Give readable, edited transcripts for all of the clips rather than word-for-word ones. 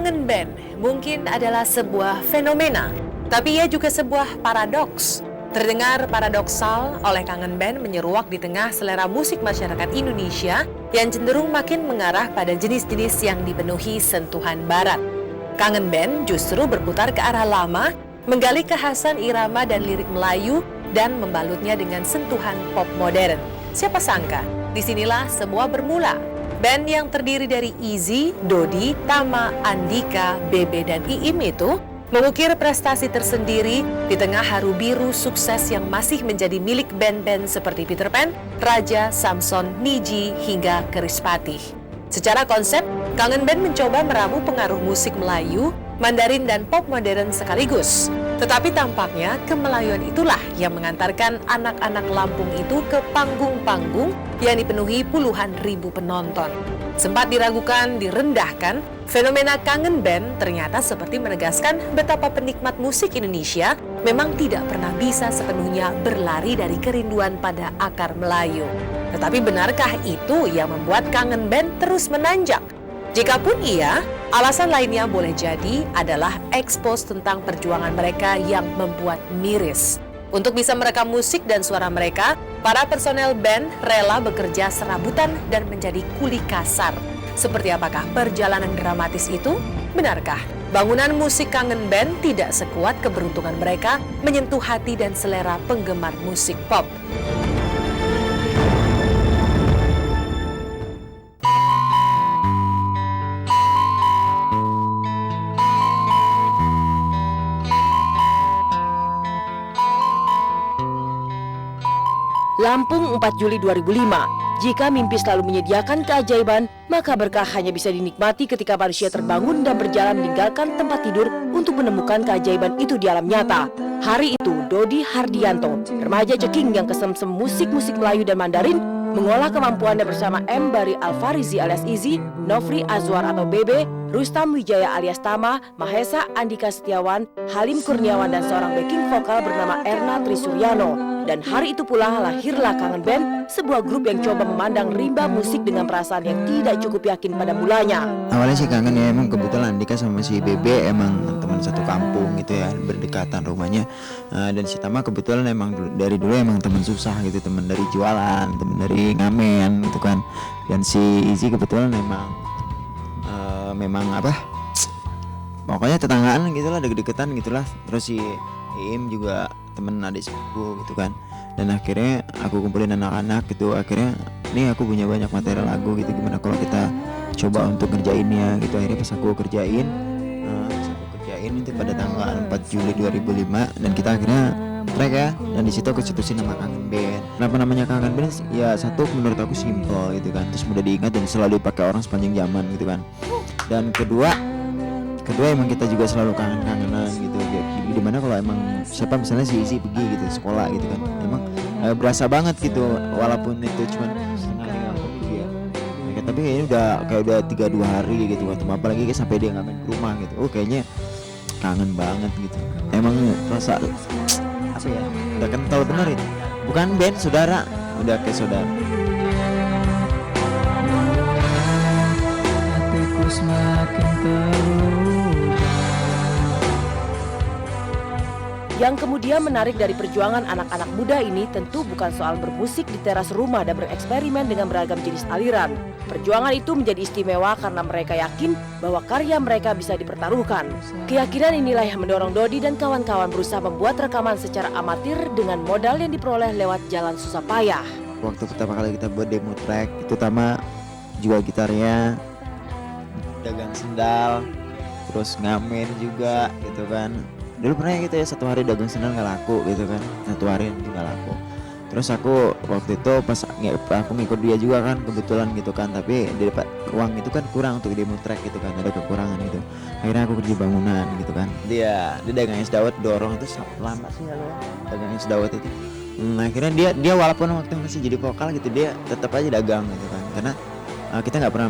Kangen band mungkin adalah sebuah fenomena, tapi ia juga sebuah paradoks. Terdengar paradoksal oleh kangen band menyeruak di tengah selera musik masyarakat Indonesia yang cenderung makin mengarah pada jenis-jenis yang dipenuhi sentuhan barat. Kangen band justru berputar ke arah lama, menggali kekhasan irama dan lirik Melayu dan membalutnya dengan sentuhan pop modern. Siapa sangka, disinilah semua bermula. Band yang terdiri dari Izzy, Dodi, Tama, Andika, Bebe, dan Iim itu mengukir prestasi tersendiri di tengah haru biru sukses yang masih menjadi milik band-band seperti Peter Pan, Raja, Samson, Niji, hingga Kerispatih. Secara konsep, Kangen Band mencoba meramu pengaruh musik Melayu, Mandarin, dan pop modern sekaligus. Tetapi tampaknya kemelayuan itulah yang mengantarkan anak-anak Lampung itu ke panggung-panggung yang dipenuhi puluhan ribu penonton. Sempat diragukan, direndahkan, fenomena Kangen Band ternyata seperti menegaskan betapa penikmat musik Indonesia memang tidak pernah bisa sepenuhnya berlari dari kerinduan pada akar Melayu. Tetapi benarkah itu yang membuat Kangen Band terus menanjak? Jikapun iya, alasan lainnya boleh jadi adalah ekspos tentang perjuangan mereka yang membuat miris. Untuk bisa merekam musik dan suara mereka, para personel band rela bekerja serabutan dan menjadi kuli kasar. Seperti apakah perjalanan dramatis itu? Benarkah bangunan musik Kangen Band tidak sekuat keberuntungan mereka menyentuh hati dan selera penggemar musik pop? Lampung 4 Juli 2005. Jika mimpi selalu menyediakan keajaiban, maka berkah hanya bisa dinikmati ketika manusia terbangun dan berjalan meninggalkan tempat tidur untuk menemukan keajaiban itu di alam nyata. Hari itu, Dodi Hardianto, remaja ceking yang kesemsem musik-musik Melayu dan Mandarin, mengolah kemampuannya bersama M. Bari Alfarizi alias Izzy, Nofri Azwar atau Bebe, Rustam Wijaya alias Tama, Mahesa Andika Setiawan, Halim Kurniawan, dan seorang backing vokal bernama Erna Trisuryano. Dan hari itu pula lahirlah Kangen Band, sebuah grup yang coba memandang rimba musik dengan perasaan yang tidak cukup yakin pada mulanya. Awalnya sih kangen ya, emang kebetulan Andika sama si Bebe emang teman satu kampung gitu ya, berdekatan rumahnya. Dan si Tama kebetulan emang dari dulu emang teman susah gitu, teman dari jualan, teman dari ngamen gitu kan. Dan si Izzy kebetulan memang pokoknya tetanggaan gitulah, deket-deketan gitulah. Terus si Iim juga temen adik sepupu gitu kan. Dan akhirnya aku kumpulin anak-anak gitu. Akhirnya nih aku punya banyak materi lagu gitu, gimana kalau kita coba untuk ngerjainnya gitu. Akhirnya pas aku kerjain itu pada tanggal 4 Juli 2005. Dan kita akhirnya track ya. Dan disitu aku cetusin nama Kangen Band. Kenapa namanya Kangen Band? Ya satu, menurut aku simple gitu kan, terus mudah diingat dan selalu dipakai orang sepanjang zaman gitu kan. Dan kedua emang kita juga selalu kangen-kangenan gitu. Dimana kalau emang siapa misalnya si Izzy pergi gitu sekolah gitu kan, emang berasa banget gitu, walaupun itu cuma setengah gitu ya. Tapi kayaknya udah 3-2 hari gitu kan, apalagi sampai dia nggak main ke rumah gitu. Kayaknya kangen banget gitu. Emang rasa apa ya? Udah kental bener itu. Bukan band, saudara, udah kayak saudara. Hatiku semakin Yang kemudian menarik dari perjuangan anak-anak muda ini tentu bukan soal bermusik di teras rumah dan bereksperimen dengan beragam jenis aliran. Perjuangan itu menjadi istimewa karena mereka yakin bahwa karya mereka bisa dipertaruhkan. Keyakinan inilah yang mendorong Dodi dan kawan-kawan berusaha membuat rekaman secara amatir dengan modal yang diperoleh lewat jalan susah payah. Waktu pertama kali kita buat demo track, itu Tama jual gitarnya, dagang sendal, terus ngamen juga gitu kan. Dulu pernah gitu ya, satu hari dagang sendal nggak laku gitu kan, satu hari nggak laku. Terus aku waktu itu pas aku ngikut dia juga kan kebetulan gitu kan, tapi dia dapat uang itu kan kurang untuk demo track gitu kan, ada kekurangan gitu. Akhirnya aku kerja bangunan gitu kan. Dia dagang es dawet, dorong itu lama sih ya lo dagang es dawet itu. Akhirnya dia walaupun waktu masih jadi vokal gitu, dia tetap aja dagang gitu kan, karena kita nggak pernah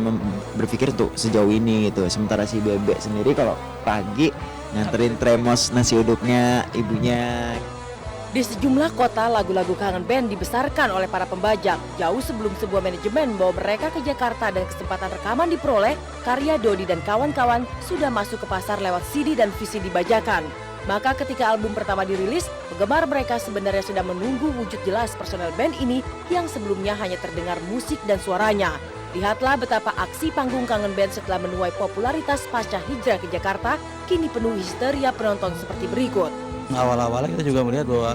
berpikir tuh sejauh ini gitu. Sementara si Bebek sendiri kalau pagi nganterin tremos nasi uduknya ibunya, Di sejumlah kota, lagu-lagu Kangen Band dibesarkan oleh para pembajak. Jauh sebelum sebuah manajemen membawa mereka ke Jakarta dan kesempatan rekaman diperoleh, karya Dodi dan kawan-kawan sudah masuk ke pasar lewat CD dan VCD bajakan. Maka ketika album pertama dirilis, penggemar mereka sebenarnya sudah menunggu wujud jelas personel band ini yang sebelumnya hanya terdengar musik dan suaranya. Lihatlah betapa aksi panggung Kangen Band setelah menuai popularitas pasca hijrah ke Jakarta, kini penuh histeria penonton seperti berikut. Awal-awalnya kita juga melihat bahwa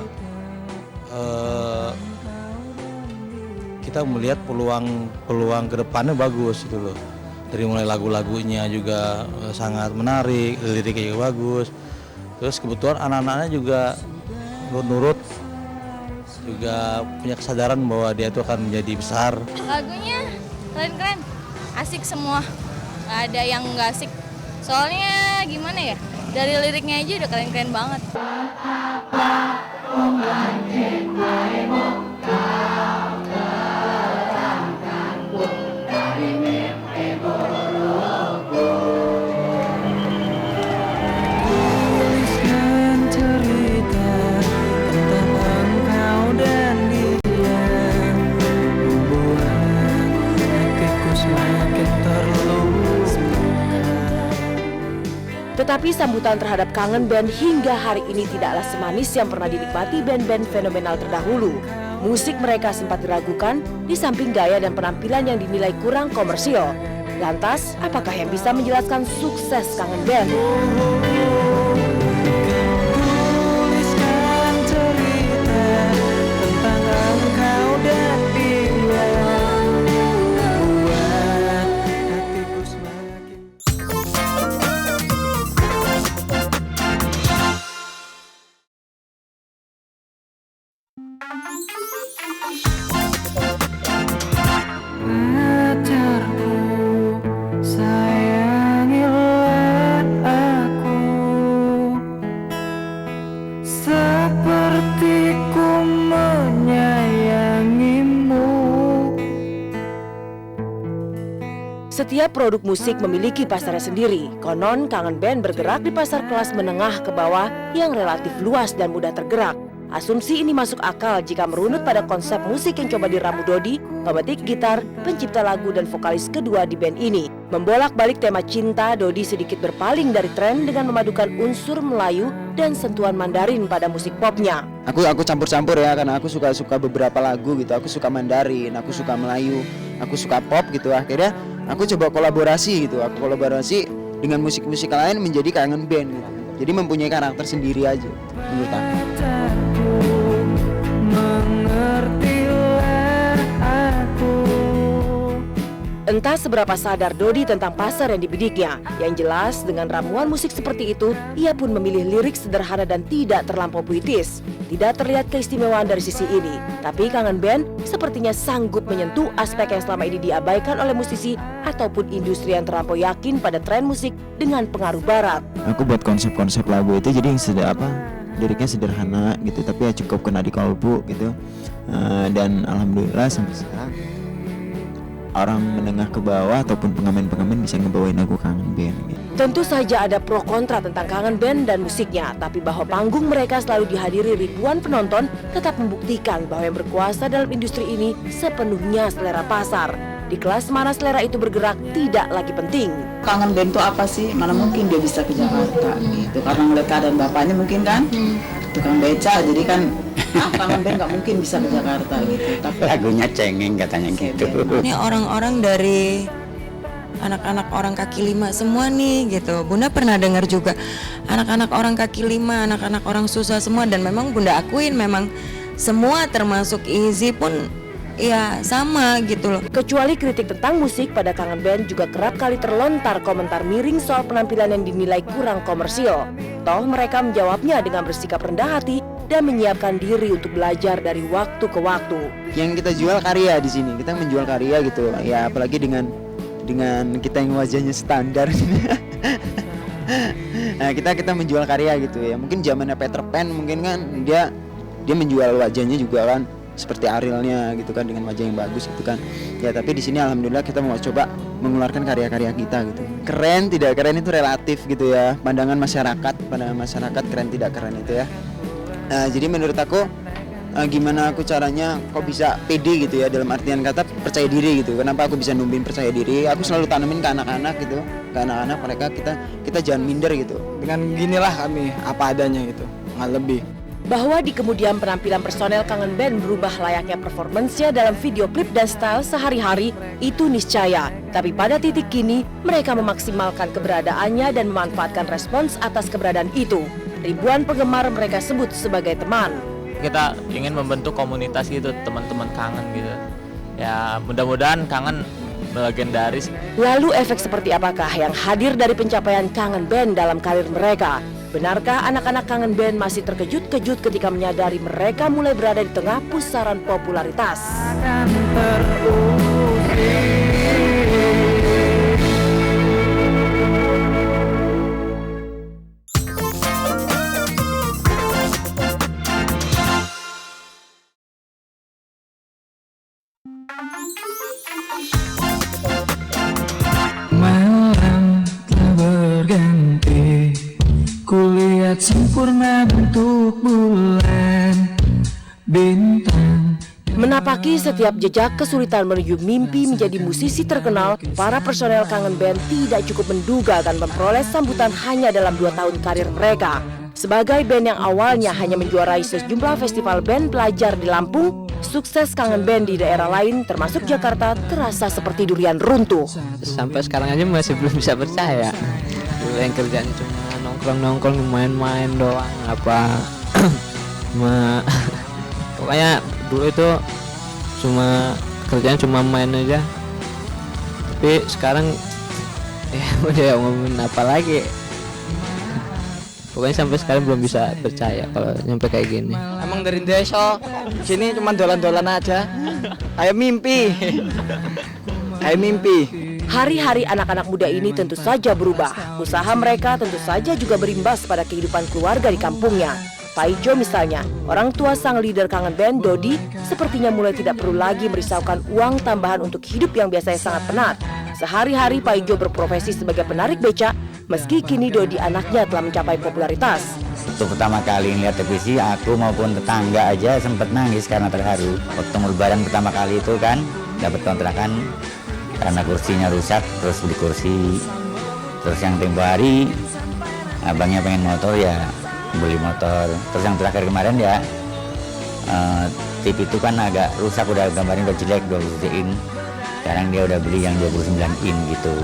kita melihat peluang ke depannya bagus gitu loh. Dari mulai lagu-lagunya juga sangat menarik, liriknya juga bagus. Terus kebetulan anak-anaknya juga nurut-nurut, juga punya kesadaran bahwa dia itu akan menjadi besar. Lagunya keren-keren, asik semua, nggak ada yang nggak asik. Soalnya gimana ya, dari liriknya aja udah keren-keren banget. Tetapi sambutan terhadap Kangen Band hingga hari ini tidaklah semanis yang pernah dinikmati band-band fenomenal terdahulu. Musik mereka sempat diragukan di samping gaya dan penampilan yang dinilai kurang komersil. Lantas, apakah yang bisa menjelaskan sukses Kangen Band? Setiap produk musik memiliki pasarnya sendiri. Konon Kangen Band bergerak di pasar kelas menengah ke bawah yang relatif luas dan mudah tergerak. Asumsi ini masuk akal jika merunut pada konsep musik yang coba diramu Dodi, pemetik gitar, pencipta lagu dan vokalis kedua di band ini. Membolak-balik tema cinta, Dodi sedikit berpaling dari tren dengan memadukan unsur Melayu dan sentuhan Mandarin pada musik popnya. Aku campur-campur ya, karena aku suka beberapa lagu gitu. Aku suka Mandarin, aku suka Melayu, aku suka pop gitu. Akhirnya aku coba kolaborasi gitu. Aku kolaborasi dengan musik-musik lain menjadi Kangen Band gitu. Jadi mempunyai karakter sendiri aja menurut aku. Entah seberapa sadar Dodi tentang pasar yang dibidiknya. Yang jelas dengan ramuan musik seperti itu, ia pun memilih lirik sederhana dan tidak terlampau puitis. Tidak terlihat keistimewaan dari sisi ini, tapi Kangen Band sepertinya sanggup menyentuh aspek yang selama ini diabaikan oleh musisi ataupun industri yang terlampau yakin pada tren musik dengan pengaruh barat. Aku buat konsep-konsep lagu itu jadi yang liriknya sederhana gitu, tapi ya cukup kena di kalbu gitu. Dan alhamdulillah sampai sekarang orang menengah ke bawah ataupun pengamen-pengamen bisa ngebawain lagu Kangen Band gitu. Tentu saja ada pro kontra tentang Kangen Band dan musiknya, tapi bahwa panggung mereka selalu dihadiri ribuan penonton tetap membuktikan bahwa yang berkuasa dalam industri ini sepenuhnya selera pasar. Di kelas mana selera itu bergerak tidak lagi penting. Kangen Band itu apa sih? Mana mungkin dia bisa ke Jakarta gitu, karena ngeliat keadaan bapaknya mungkin kan tukang beca, jadi kan Kangen Band nggak mungkin bisa ke Jakarta gitu. Tapi lagunya cengeng katanya gitu. Ini orang-orang dari anak-anak orang kaki lima semua nih gitu. Bunda pernah dengar juga anak-anak orang kaki lima, anak-anak orang susah semua, dan memang Bunda akuin memang semua termasuk Izzy pun ya sama gitu loh. Kecuali kritik tentang musik, pada Kangen Band juga kerap kali terlontar komentar miring soal penampilan yang dinilai kurang komersil. Toh mereka menjawabnya dengan bersikap rendah hati dan menyiapkan diri untuk belajar dari waktu ke waktu. Yang kita jual karya di sini, kita menjual karya gitu. Ya apalagi dengan kita yang wajahnya standar. Nah, kita menjual karya gitu ya. Mungkin zamannya Peter Pan mungkin kan dia menjual wajahnya juga kan seperti Arielnya gitu kan, dengan wajah yang bagus gitu kan. Ya tapi di sini alhamdulillah kita mau coba mengeluarkan karya-karya kita gitu. Keren tidak keren itu relatif gitu ya. Pandangan masyarakat keren tidak keren itu ya. Jadi menurut aku gimana aku caranya kok bisa pede gitu ya, dalam artian kata percaya diri gitu. Kenapa aku bisa numbuhin percaya diri? Aku selalu tanemin ke anak-anak gitu, ke anak-anak mereka, kita jangan minder gitu. Dengan ginilah kami apa adanya gitu, nggak lebih. Bahwa di kemudian penampilan personel Kangen Band berubah layaknya performance-nya dalam video klip dan style sehari-hari, itu niscaya. Tapi pada titik kini, mereka memaksimalkan keberadaannya dan memanfaatkan respons atas keberadaan itu. Ribuan penggemar mereka sebut sebagai teman. Kita ingin membentuk komunitas gitu, teman-teman Kangen gitu. Ya mudah-mudahan Kangen legendaris. Lalu efek seperti apakah yang hadir dari pencapaian Kangen Band dalam karir mereka? Benarkah anak-anak Kangen Band masih terkejut-kejut ketika menyadari mereka mulai berada di tengah pusaran popularitas? Malam telah berganti, kulihat sempurna bentuk bulan bintang. Menapaki setiap jejak kesulitan menuju mimpi menjadi musisi terkenal, para personel Kangen Band tidak cukup menduga dan memperoleh sambutan hanya dalam 2 tahun karir mereka. Sebagai band yang awalnya hanya menjuarai sejumlah festival band pelajar di Lampung, sukses Kangen Band di daerah lain termasuk Jakarta terasa seperti durian runtuh. Sampai sekarang aja masih belum bisa percaya. Dulu yang kerjaan cuma nongkrong-nongkrong, main-main doang apa. Pokoknya dulu itu kerjaan cuma main aja. Tapi sekarang udah ngomongin apa lagi. Pokoknya sampai sekarang belum bisa percaya kalau nyampe kayak gini. Emang dari desa sini cuma dolan-dolan aja. Ayo mimpi. Ayo mimpi. Hari-hari anak-anak muda ini tentu saja berubah. Usaha mereka tentu saja juga berimbas pada kehidupan keluarga di kampungnya. Pak Ijo misalnya, orang tua sang leader Kangen Band, Dodi, sepertinya mulai tidak perlu lagi merisaukan uang tambahan untuk hidup yang biasanya sangat penat. Sehari-hari Pak Ijo berprofesi sebagai penarik becak, meski kini Dodi anaknya telah mencapai popularitas. Waktu pertama kali ngeliat televisi, aku maupun tetangga aja sempat nangis karena terharu. Waktu lebaran pertama kali itu kan dapat kontrakan karena kursinya rusak, terus beli kursi. Terus yang tempo hari abangnya pengen motor ya beli motor. Terus yang terakhir kemarin ya TV itu kan agak rusak, udah gambarnya udah jelek, 27 in. Sekarang dia udah beli yang 29 in gitu.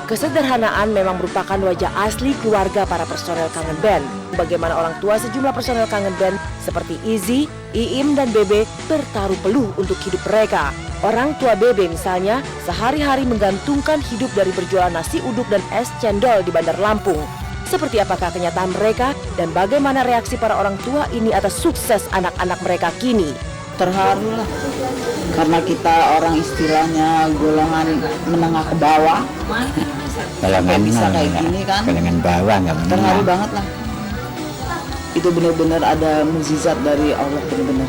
Kesederhanaan memang merupakan wajah asli keluarga para personel Kangen Band. Bagaimana orang tua sejumlah personel Kangen Band seperti Izzy, Iim, dan Bebe bertaruh peluh untuk hidup mereka. Orang tua Bebe misalnya sehari-hari menggantungkan hidup dari berjualan nasi uduk dan es cendol di Bandar Lampung. Seperti apakah kenyataan mereka dan bagaimana reaksi para orang tua ini atas sukses anak-anak mereka kini? Terharu lah, karena kita orang istilahnya golongan menengah ke bawah. Golongan bisa kayak gini kan, golongan bawah nggak menengah. Terharu banget lah. Itu benar-benar ada mukjizat dari Allah, benar-benar.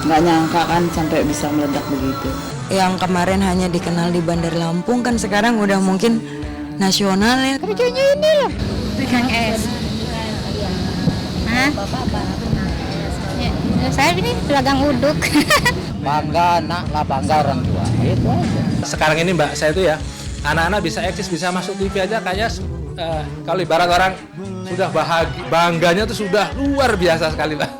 Nggak nyangka kan sampai bisa meledak begitu. Yang kemarin hanya dikenal di Bandar Lampung kan sekarang udah mungkin nasional ya. Kerjanya ini loh, Pegang es. Hah? Ya, saya ini pedagang uduk. Bangga anak lah, bangga orang tua. Itu aja. Sekarang ini Mbak, saya itu ya anak-anak bisa eksis, bisa masuk TV aja kayaknya kalau ibarat orang sudah bangganya tuh sudah luar biasa sekali Mbak.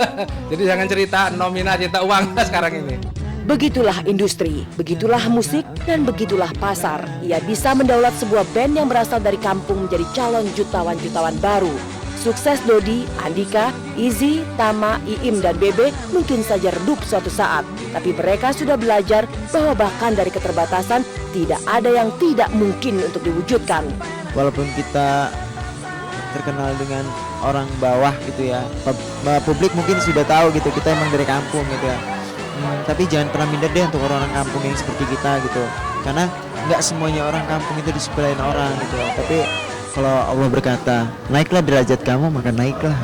Jadi jangan cerita nominal cinta uang sekarang ini. Begitulah industri, begitulah musik, dan begitulah pasar. Ia bisa mendaulat sebuah band yang berasal dari kampung menjadi calon jutawan-jutawan baru. Sukses Dodi, Andika, Izzy, Tama, Iim, dan Bebe mungkin saja redup suatu saat. Tapi mereka sudah belajar bahwa bahkan dari keterbatasan tidak ada yang tidak mungkin untuk diwujudkan. Walaupun kita terkenal dengan orang bawah gitu ya, publik mungkin sudah tahu gitu kita emang dari kampung gitu ya. Tapi jangan pernah minder deh untuk orang-orang kampung yang seperti kita gitu. Karena nggak semuanya orang kampung itu disepelein orang gitu. Tapi kalau Allah berkata, naiklah derajat kamu, maka naiklah.